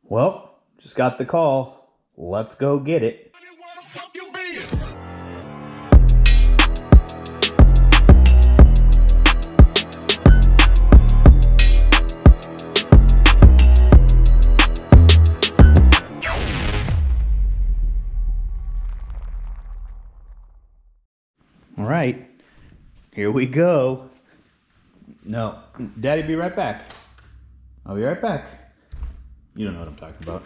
Well, just got the call. Let's go get it. All right, here we go. No, Daddy, be right back. I'll be right back. You don't know what I'm talking about.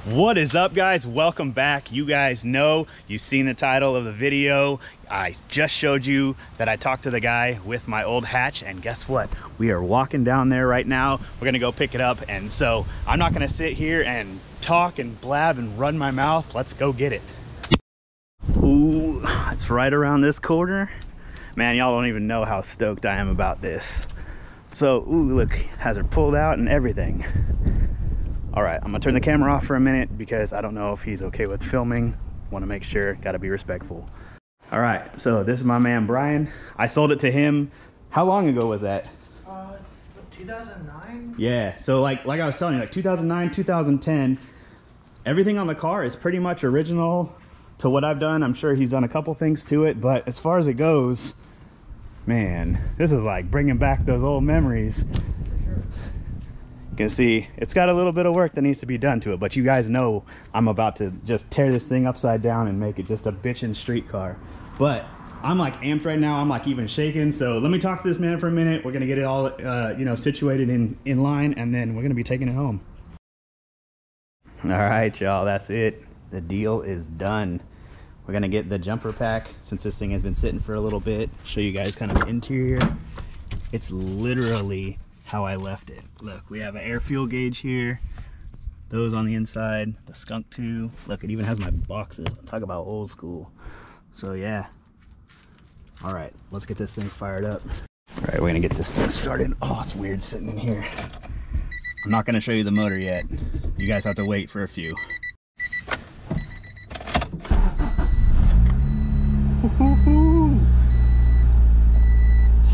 What is up, guys? Welcome back. You guys know, you've seen the title of the video. I just showed you that I talked to the guy with my old hatch, and guess what? We are walking down there right now. We're gonna go pick it up, and so I'm not gonna sit here and talk and blab and run my mouth. Let's go get it. Ooh, it's right around this corner. Man, y'all don't even know how stoked I am about this. So, ooh, look, has her pulled out and everything. All right, I'm gonna turn the camera off for a minute because I don't know if he's okay with filming. Want to make sure, gotta be respectful. All right, so this is my man Brian. I sold it to him. How long ago was that? 2009? Yeah, so like I was telling you, like 2009, 2010. Everything on the car is pretty much original to what I've done. I'm sure he's done a couple things to it, but as far as it goes, man, this is like bringing back those old memories. You can see it's got a little bit of work that needs to be done to it, but you guys know I'm about to just tear this thing upside down and make it just a bitchin' street car. But I'm like amped right now. I'm like even shaking. So let me talk to this man for a minute. We're gonna get it all you know, situated in line, and then we're gonna be taking it home. All right, y'all, that's it. The deal is done. We're gonna get the jumper pack since this thing has been sitting for a little bit. Show you guys kind of the interior. It's literally how I left it. Look, we have an air fuel gauge here. Those on the inside, the skunk too. Look, it even has my boxes. Talk about old school. So yeah. All right, let's get this thing fired up. All right, we're gonna get this thing started. Oh, it's weird sitting in here. I'm not gonna show you the motor yet. You guys have to wait for a few.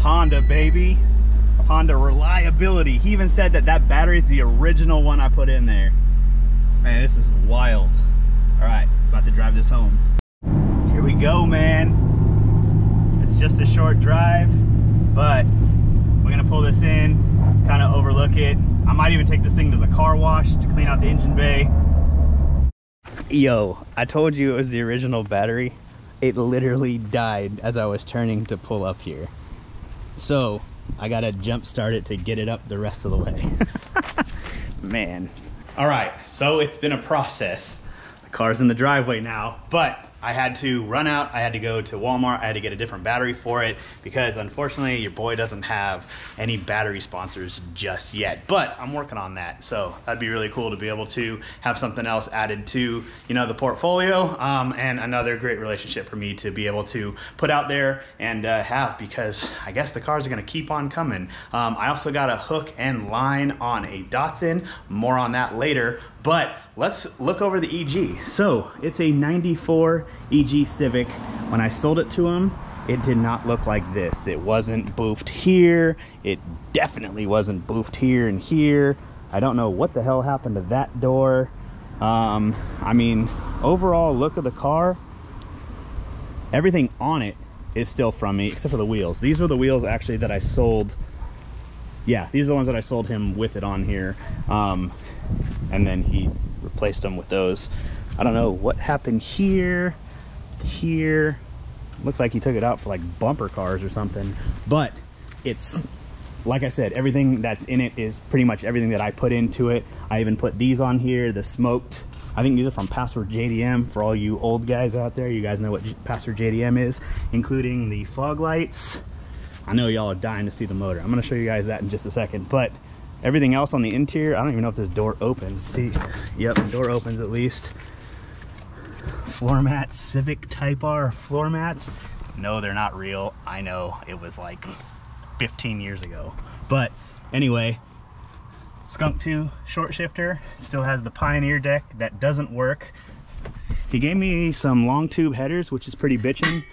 Honda, baby. Honda reliability. He even said that that battery is the original one I put in there. Man, this is wild. All right, about to drive this home. Here we go, man. It's just a short drive, but we're gonna pull this in, kind of overlook it. I might even take this thing to the car wash to clean out the engine bay. Yo, I told you it was the original battery. It literally died as I was turning to pull up here. So I gotta jump start it to get it up the rest of the way. Man. All right, so it's been a process. The car's in the driveway now, but I had to run out. I had to go to Walmart. I had to get a different battery for it because unfortunately your boy doesn't have any battery sponsors just yet, but I'm working on that. So that'd be really cool to be able to have something else added to, you know, the portfolio, and another great relationship for me to be able to put out there and have, because I guess the cars are gonna keep on coming. I also got a hook and line on a Datsun, more on that later, but let's look over the EG. So it's a 94 EG Civic. When I sold it to him, it did not look like this. It wasn't boofed here. It definitely wasn't boofed here and here. I don't know what the hell happened to that door. I mean, overall look of the car, everything on it is still from me except for the wheels. These were the wheels actually that I sold. Yeah, these are the ones that I sold him with it on here. And then he replaced them with those. I don't know what happened here. Looks like he took it out for like bumper cars or something, but it's, like I said, everything that's in it is pretty much everything that I put into it. I even put these on here, the smoked, I think these are from Password JDM. For all you old guys out there, you guys know what Password JDM is, including the fog lights. I know y'all are dying to see the motor. I'm gonna show you guys that in just a second, but everything else on the interior, I don't even know if this door opens. See, yep, the door opens at least. Floor mats, Civic Type R floor mats. No, they're not real. I know, it was like 15 years ago. But anyway, Skunk 2 short shifter. Still has the Pioneer deck that doesn't work. He gave me some long tube headers, which is pretty bitchin'.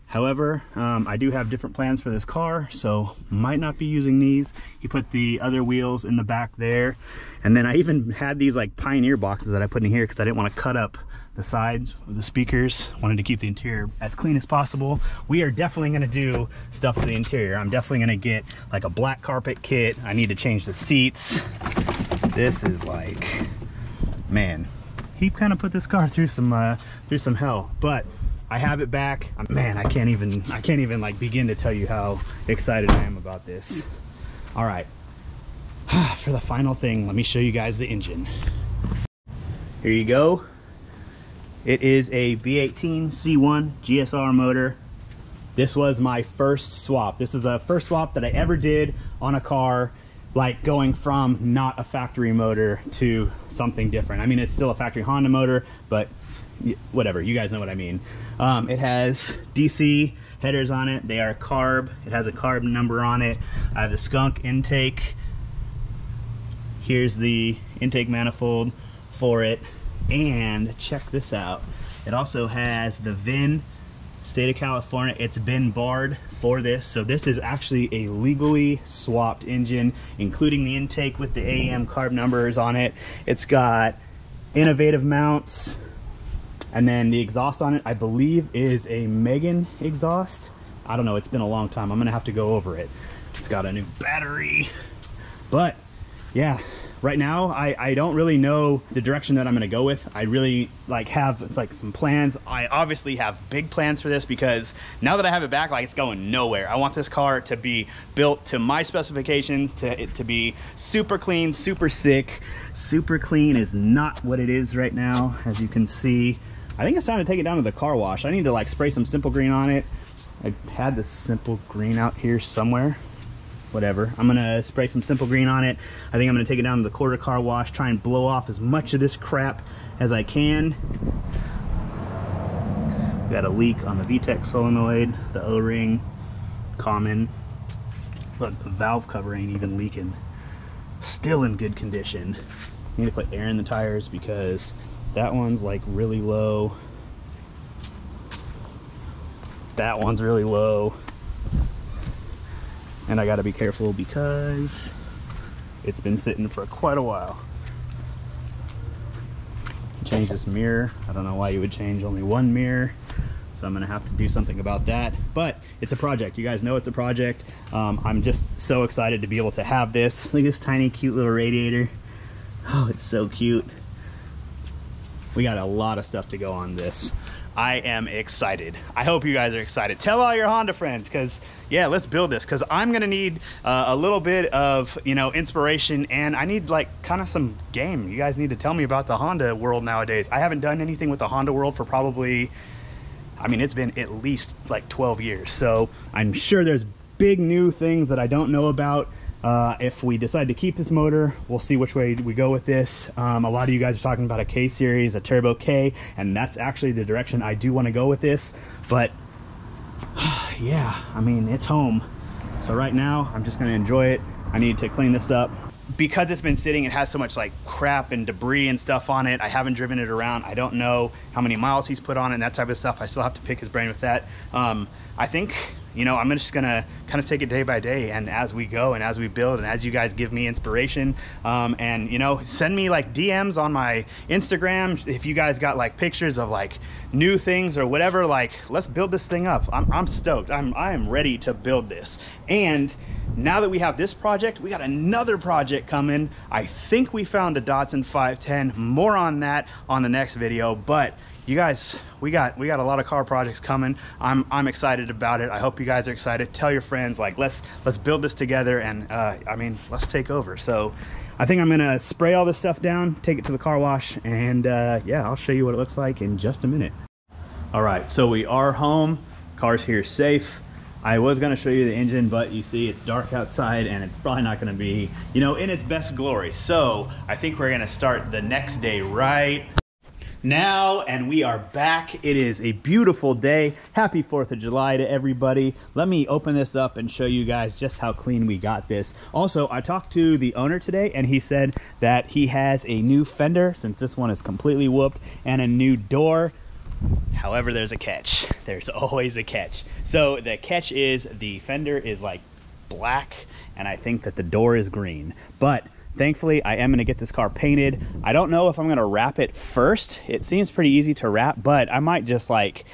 However, I do have different plans for this car, so might not be using these. He put the other wheels in the back there. And then I even had these like Pioneer boxes that I put in here because I didn't want to cut up the sides of the speakers. Wanted to keep the interior as clean as possible. We are definitely going to do stuff to the interior. I'm definitely going to get like a black carpet kit. I need to change the seats. This is like, man, he kind of put this car through some hell, but I have it back. Man, I can't even like begin to tell you how excited I am about this. All right, for the final thing, let me show you guys the engine. Here you go. It is a B18 C1 GSR motor. This was my first swap. This is the first swap that I ever did on a car, like going from not a factory motor to something different. I mean, it's still a factory Honda motor, but whatever, you guys know what I mean. It has DC headers on it. They are carb. It has a carb number on it. I have the skunk intake. Here's the intake manifold for it. And check this out. It also has the VIN, state of California. It's been barred for this. So this is actually a legally swapped engine, including the intake with the AEM carb numbers on it. It's got innovative mounts. And then the exhaust on it, I believe, is a Megan exhaust. I don't know, it's been a long time. I'm gonna have to go over it. It's got a new battery. But yeah, right now, I don't really know the direction that I'm gonna go with. I really have some plans. I obviously have big plans for this because now that I have it back, like, it's going nowhere. I want this car to be built to my specifications, to be super clean, super sick. Super clean is not what it is right now, as you can see. I think it's time to take it down to the car wash. I need to like spray some Simple Green on it. I had the Simple Green out here somewhere. Whatever. I'm gonna spray some Simple Green on it. I think I'm gonna take it down to the quarter car wash, try and blow off as much of this crap as I can. We got a leak on the VTEC solenoid, the O-ring, common. Look, the valve cover ain't even leaking. Still in good condition. Need to put air in the tires because that one's like really low. That one's really low. And I gotta be careful because it's been sitting for quite a while. Change this mirror. I don't know why you would change only one mirror. So I'm gonna have to do something about that. But it's a project. You guys know it's a project. I'm just so excited to be able to have this. Look at this tiny, cute little radiator. Oh, it's so cute. We got a lot of stuff to go on this. I am excited. I hope you guys are excited. Tell all your Honda friends, because yeah, let's build this, because I'm gonna need a little bit of, you know, inspiration, and I need like kind of some game. You guys need to tell me about the Honda world nowadays. I haven't done anything with the Honda world for probably, I mean, it's been at least like 12 years. So I'm sure there's big new things that I don't know about. If we decide to keep this motor, we'll see which way we go with this. A lot of you guys are talking about a K series, a turbo K, and that's actually the direction I do want to go with this. But yeah, I mean, it's home. So right now I'm just going to enjoy it. I need to clean this up because it's been sitting. It has so much like crap and debris and stuff on it. I haven't driven it around. I don't know how many miles he's put on it and that type of stuff. I still have to pick his brain with that. I think, you know, I'm just gonna kind of take it day by day, and as we go and as we build and as you guys give me inspiration, and you know, send me like DMs on my Instagram if you guys got like pictures of like new things or whatever. Like, let's build this thing up. I'm stoked. I am ready to build this. And now that we have this project, we got another project coming. I think we found a Datsun 510. More on that on the next video. But you guys, we got a lot of car projects coming. I'm excited about it. I hope you guys are excited. Tell your friends, like, let's build this together, and I mean, let's take over. So I think I'm gonna spray all this stuff down, take it to the car wash, and yeah, I'll show you what it looks like in just a minute. All right, so we are home. Car's here safe. I was gonna show you the engine, but you see it's dark outside and it's probably not gonna be, you know, in its best glory. So I think we're gonna start the next day right now, and we are back. It is a beautiful day. Happy 4th of July to everybody. Let me open this up and show you guys just how clean we got this. Also, I talked to the owner today, and he said that he has a new fender, since this one is completely whooped, and a new door. However, there's a catch. There's always a catch. So the catch is the fender is like black, and I think that the door is green. But thankfully, I am gonna get this car painted. I don't know if I'm gonna wrap it first. It seems pretty easy to wrap, but I might just like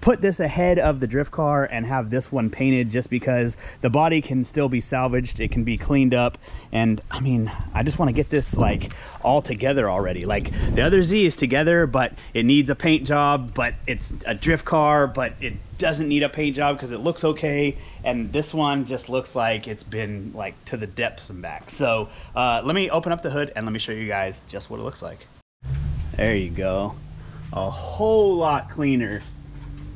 put this ahead of the drift car and have this one painted, just because the body can still be salvaged, it can be cleaned up, and I mean, I just want to get this like all together already. Like the other Z is together, but it needs a paint job, but it's a drift car, but it doesn't need a paint job because it looks okay, and this one just looks like it's been like to the depths and back. So let me open up the hood and let me show you guys just what it looks like. There you go. A whole lot cleaner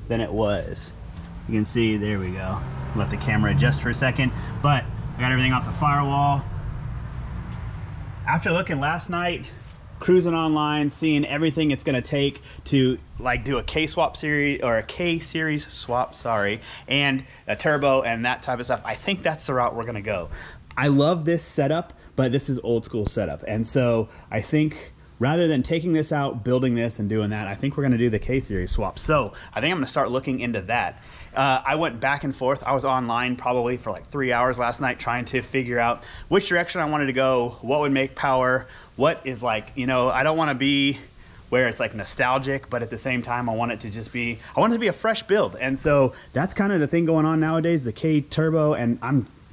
than it was. You can see, there we go. Let the camera adjust for a second, but I got everything off the firewall. After looking last night, cruising online, seeing everything it's gonna take to like do a K-swap series, or a K-series swap, sorry, and a turbo and that type of stuff, I think that's the route we're gonna go. I love this setup, but this is old school setup. And so I think rather than taking this out, building this and doing that, I think we're gonna do the K-series swap. So I think I'm gonna start looking into that. I went back and forth. I was online probably for like 3 hours last night trying to figure out which direction I wanted to go, what would make power, what is like, you know, I don't wanna be where it's like nostalgic, but at the same time, I want it to just be, I want it to be a fresh build. And so that's kind of the thing going on nowadays, the K turbo, and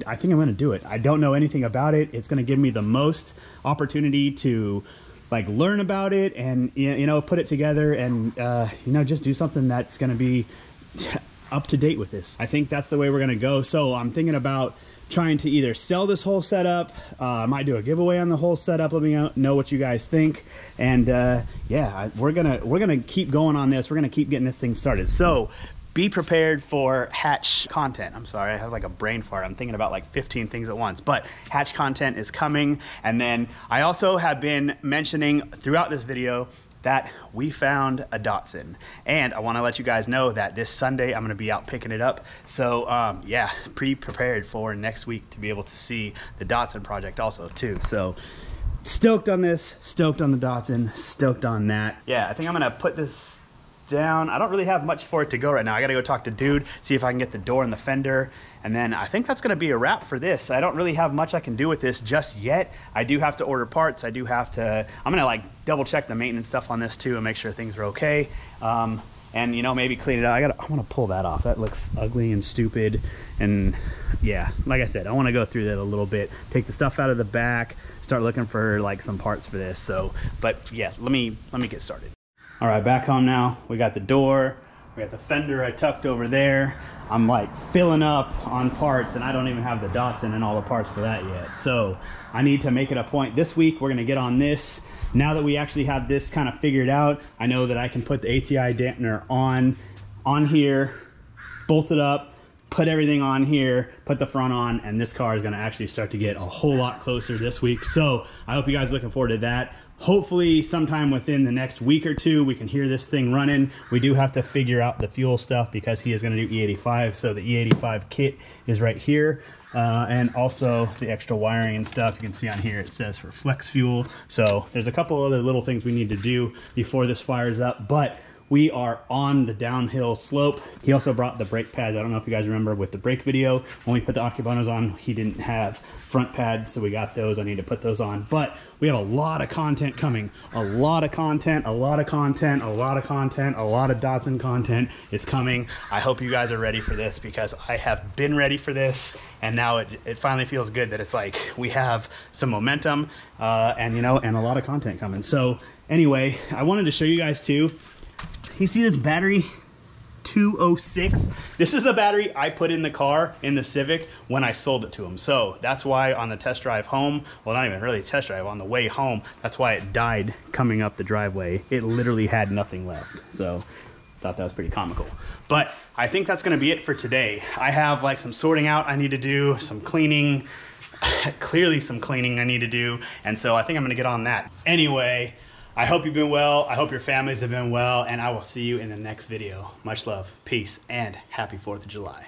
I think I'm gonna do it. I don't know anything about it. It's gonna give me the most opportunity to like learn about it and, you know, put it together and, you know, just do something that's going to be up to date with this. I think that's the way we're going to go. So I'm thinking about trying to either sell this whole setup. I might do a giveaway on the whole setup. Let me know what you guys think. And yeah, we're gonna keep going on this. We're gonna keep getting this thing started. So be prepared for hatch content. I'm sorry, I have like a brain fart. I'm thinking about like 15 things at once, but hatch content is coming. And then I also have been mentioning throughout this video that we found a Datsun, and I want to let you guys know that this Sunday I'm going to be out picking it up. So yeah, be prepared for next week to be able to see the Datsun project also too. So stoked on this, stoked on the Datsun, stoked on that. Yeah, I think I'm going to put this down. I don't really have much for it to go right now. I gotta go talk to Dude, see if I can get the door and the fender, and then I think that's gonna be a wrap for this. I don't really have much I can do with this just yet. I do have to order parts. I do have to, I'm gonna like double check the maintenance stuff on this too and make sure things are okay. And you know, maybe clean it out. I want to pull that off. That looks ugly and stupid. And yeah, like I said, I want to go through that a little bit, take the stuff out of the back, start looking for like some parts for this. So, but yeah, let me get started. All right, back home now. We got the door, we got the fender I tucked over there. I'm like filling up on parts, and I don't even have the Datsun and all the parts for that yet. So I need to make it a point this week. We're gonna get on this. Now that we actually have this kind of figured out, I know that I can put the ATI dampener on here, bolt it up, put everything on here, put the front on, and this car is gonna actually start to get a whole lot closer this week. So I hope you guys are looking forward to that. Hopefully sometime within the next week or two, we can hear this thing running. We do have to figure out the fuel stuff because he is gonna do E85. So the E85 kit is right here. And also the extra wiring and stuff. You can see on here, it says for flex fuel. So there's a couple other little things we need to do before this fires up, but we are on the downhill slope. He also brought the brake pads. I don't know if you guys remember with the brake video, when we put the Ocubonos on, he didn't have front pads, so we got those. I need to put those on. But we have a lot of content coming. A lot of content, a lot of content, a lot of content, a lot of Datsun content is coming. I hope you guys are ready for this because I have been ready for this, and now it finally feels good that it's like we have some momentum and you know, and a lot of content coming. So anyway, I wanted to show you guys too. You see this battery 206? This is a battery I put in the car, in the Civic, when I sold it to him. So that's why on the test drive home, well, not even really test drive, on the way home, that's why it died coming up the driveway. It literally had nothing left. So thought that was pretty comical. But I think that's gonna be it for today. I have like some sorting out I need to do, some cleaning, clearly some cleaning I need to do. And so I think I'm gonna get on that. Anyway, I hope you've been well. I hope your families have been well, and I will see you in the next video. Much love, peace, and happy 4th of July.